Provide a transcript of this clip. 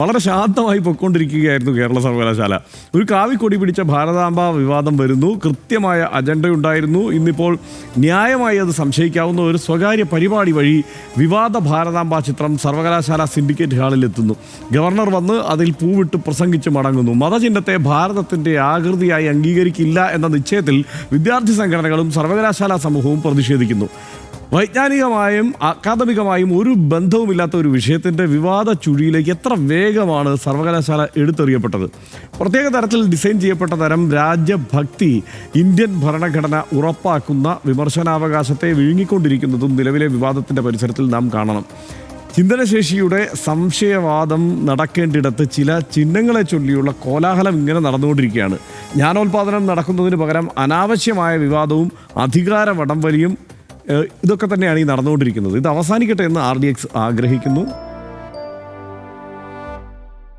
വളരെ ശാന്തമായി പൊയ്ക്കൊണ്ടിരിക്കുകയായിരുന്നു കേരള സർവകലാശാല. ഒരു കാവിക്കൊടി പിടിച്ച ഭാരതാംബ വിവാദം വരുന്നു. കൃത്യമായ അജണ്ടയുണ്ടായിരുന്നു. ഇന്നിപ്പോൾ ന്യായമായി അത് സംശയിക്കാവുന്ന ഒരു സ്വകാര്യ പരിപാടി വഴി വിവാദ ഭാരതാംബ ചിത്രം സർവകലാശാല സിൻഡിക്കേറ്റ് ഹാളിലെത്തുന്നു. ഗവർണർ വന്ന് അതിൽ പൂവിട്ട് പ്രസംഗിച്ച് മടങ്ങുന്നു. മതചിഹ്നത്തെ ഭാരതത്തിൻ്റെ ആകൃതിയായി അംഗീകരിക്കില്ല എന്ന നിശ്ചയത്തിൽ വിദ്യാർത്ഥി സംഘടനകളും സർവകലാശാല സമൂഹവും പ്രതിഷേധിക്കുന്നു. വൈജ്ഞാനികമായും അക്കാദമികമായും ഒരു ബന്ധവുമില്ലാത്ത ഒരു വിഷയത്തിൻ്റെ വിവാദ ചുഴിയിലേക്ക് എത്ര വേഗമാണ് സർവകലാശാല എടുത്തെറിയപ്പെട്ടത്. പ്രത്യേക തരത്തിൽ ഡിസൈൻ ചെയ്യപ്പെട്ട തരം രാജ്യഭക്തി ഇന്ത്യൻ ഭരണഘടന ഉറപ്പാക്കുന്ന വിമർശനാവകാശത്തെ വിഴുങ്ങിക്കൊണ്ടിരിക്കുന്നതും നിലവിലെ വിവാദത്തിൻ്റെ പരിസരത്തിൽ നാം കാണണം. ചിന്തനശേഷിയുടെ സംശയവാദം നടക്കേണ്ടിടത്ത് ചില ചിഹ്നങ്ങളെ ചൊല്ലിയുള്ള കോലാഹലം ഇങ്ങനെ നടന്നുകൊണ്ടിരിക്കുകയാണ്. ജ്ഞാനോൽപാദനം നടക്കുന്നതിന് പകരം അനാവശ്യമായ വിവാദവും അധികാര വടംവലിയും ഇതൊക്കെ തന്നെയാണ് ഈ നടന്നുകൊണ്ടിരിക്കുന്നത്. ഇത് അവസാനിക്കട്ടെ എന്ന് RDX ആഗ്രഹിക്കുന്നു.